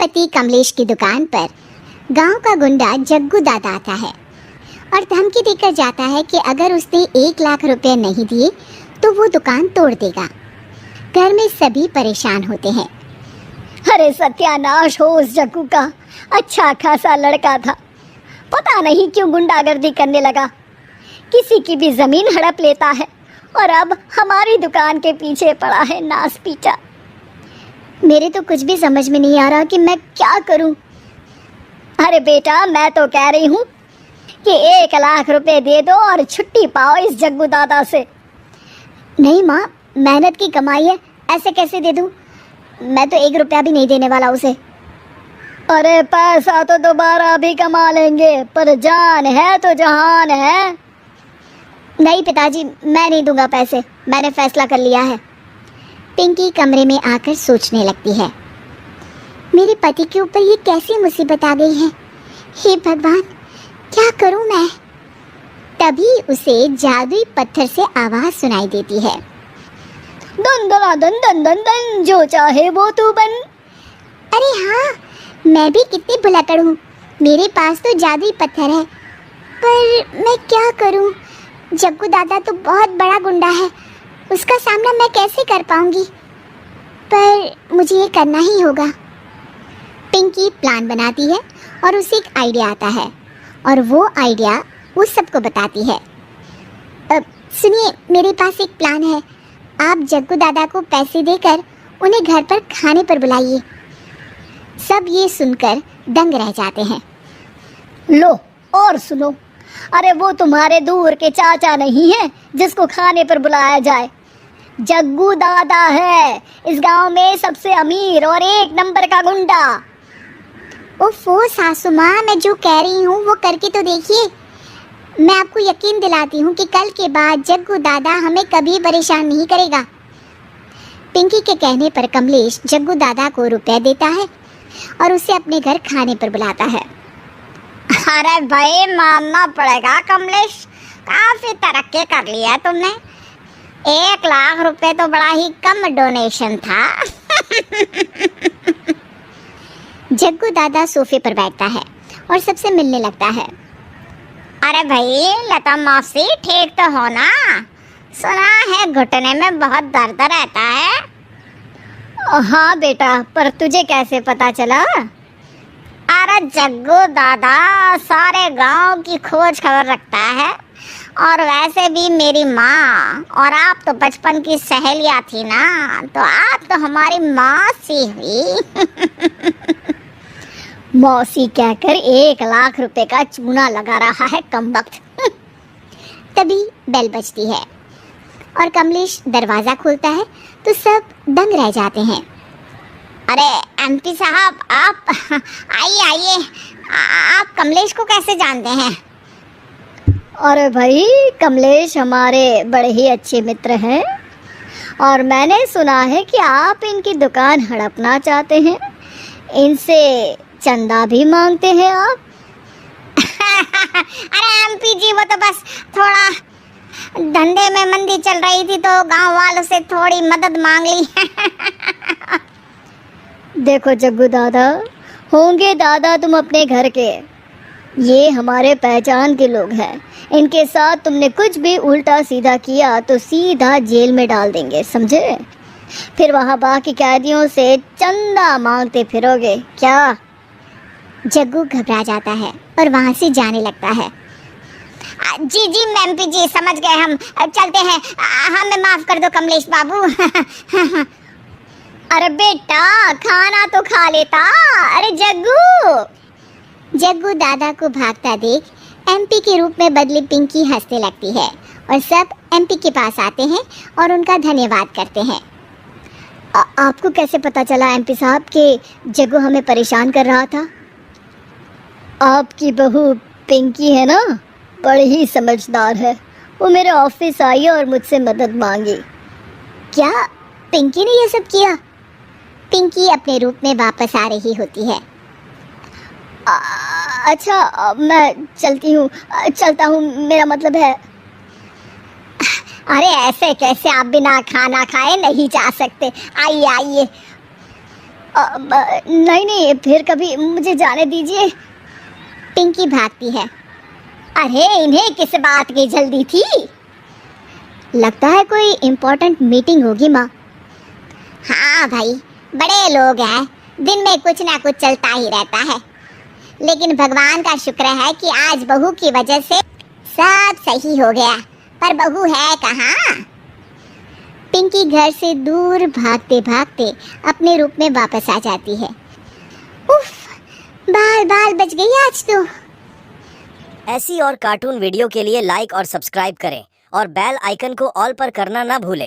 पति कमलेश की दुकान पर गांव का गुंडा जग्गू दादा आता है और धमकी देकर जाता है कि अगर उसने 1 लाख रुपए नहीं दिए तो वो दुकान तोड़ देगा। घर में सभी परेशान होते हैं। अरे सत्यानाश हो उस जग्गू का, अच्छा खासा लड़का था, पता नहीं क्यों गुंडागर्दी करने लगा, किसी की भी जमीन हड़प लेता है और अब हमारी दुकान के पीछे पड़ा है नास पीटा। मेरे तो कुछ भी समझ में नहीं आ रहा कि मैं क्या करूं। अरे बेटा, मैं तो कह रही हूँ कि 1 लाख रुपए दे दो और छुट्टी पाओ इस जग्गू दादा से। नहीं माँ, मेहनत की कमाई है, ऐसे कैसे दे दूं? मैं तो 1 रुपया भी नहीं देने वाला उसे। अरे पैसा तो दोबारा भी कमा लेंगे, पर जान है तो जहान है। नहीं पिताजी, मैं नहीं दूंगा पैसे, मैंने फैसला कर लिया है। पिंकी कमरे में आकर सोचने लगती है, मेरे पति के ऊपर ये कैसी मुसीबत आ गई है। हे भगवान, क्या करूं मैं? तभी उसे जादुई पत्थर से आवाज सुनाई देती है, दन दन दन दन दन दन, जो चाहे वो तू बन। अरे हाँ, मैं भी कितनी भुलक्कड़ हूँ, मेरे पास तो जादुई पत्थर है, पर मैं क्या करूँ? जग्गू दादा तो बहुत बड़ा गुंडा है, उसका सामना मैं कैसे कर पाऊंगी? पर मुझे ये करना ही होगा। पिंकी प्लान बनाती है और उसे एक आइडिया आता है और वो आइडिया वो सबको बताती है। सुनिए, मेरे पास एक प्लान है, आप जग्गू दादा को पैसे देकर उन्हें घर पर खाने पर बुलाइए। सब ये सुनकर दंग रह जाते हैं। लो और सुनो, अरे वो तुम्हारे दूर के चाचा नहीं है जिसको खाने पर बुलाया जाए, जग्गू दादा है, इस गांव में सबसे अमीर और 1 नंबर का गुंडा। ओफो सासू माँ, मैं जो कह रही हूँ वो करके तो देखिए। मैं आपको यकीन दिलाती हूँ कि कल के बाद जग्गू दादा हमें कभी परेशान नहीं करेगा। पिंकी के कहने पर कमलेश जग्गू दादा को रुपए देता है और उसे अपने घर खाने पर बुलाता है। अरे भाई, मानना पड़ेगा कमलेश, काफी तरक्की कर लिया है तुमने। 1 लाख रुपए तो बड़ा ही कम डोनेशन था। जग्गू दादा सोफे पर बैठता है और सबसे मिलने लगता है। अरे भाई लता मौसी, ठीक तो हो ना? सुना है घुटने में बहुत दर्द रहता है। हाँ बेटा, पर तुझे कैसे पता चला? अरे जग्गू दादा सारे गांव की खोज खबर रखता है, और वैसे भी मेरी माँ और आप तो बचपन की सहेलियाँ थी ना, तो आप तो हमारी मौसी हुई। मौसी कहकर 1 लाख रुपए का चूना लगा रहा है कमबख्त। तभी बेल बजती है और कमलेश दरवाजा खोलता है तो सब दंग रह जाते हैं। अरे एमपी साहब, आप आइए आइए, आप कमलेश को कैसे जानते हैं? अरे भाई, कमलेश हमारे बड़े ही अच्छे मित्र हैं और मैंने सुना है कि आप इनकी दुकान हड़पना चाहते हैं, इनसे चंदा भी मांगते हैं आप। अरे एमपी जी, वो तो बस थोड़ा धंधे में मंदी चल रही थी तो गांव वालों से थोड़ी मदद मांग ली। देखो जग्गू दादा, होंगे दादा तुम अपने घर के, ये हमारे पहचान के लोग हैं, इनके साथ तुमने कुछ भी उल्टा सीधा किया तो सीधा जेल में डाल देंगे, समझे? फिर वहाँ बाकी कैदियों से चंदा मांगते फिरोगे क्या? जग्गू घबरा जाता है और वहाँ से जाने लगता है। जी जी एमपी जी, समझ गए हम, चलते हैं, हमें माफ कर दो कमलेश बाबू। अरे बेटा, खाना तो खा लेता। अरे जग्गू दादा को भागता देख एमपी के रूप में बदली पिंकी हंसने लगती है और सब एमपी के पास आते हैं और उनका धन्यवाद करते हैं। आपको कैसे पता चला एमपी साहब कि जग्गू हमें परेशान कर रहा था? आपकी बहू पिंकी है ना, बड़ी ही समझदार है, वो मेरे ऑफिस आई और मुझसे मदद मांगी। क्या पिंकी ने ये सब किया? पिंकी अपने रूप में वापस आ रही होती है। अच्छा, मैं चलता हूँ, मेरा मतलब है। अरे ऐसे कैसे, आप बिना खाना खाए नहीं जा सकते, आइए आइए। नहीं नहीं, फिर कभी मुझे जाने दीजिए। पिंकी भागती है। अरे इन्हें किस बात की जल्दी थी? लगता है कोई इम्पोर्टेंट मीटिंग होगी माँ। हाँ भाई, बड़े लोग हैं, दिन में कुछ ना कुछ चलता ही रहता है। लेकिन भगवान का शुक्र है कि आज बहू की वजह से सब सही हो गया। पर बहू है कहाँ? पिंकी घर से दूर भागते भागते अपने रूप में वापस आ जाती है। उफ, बाल बाल बच गई आज तो। ऐसी और कार्टून वीडियो के लिए लाइक और सब्सक्राइब करें और बेल आइकन को ऑल पर करना ना भूलें।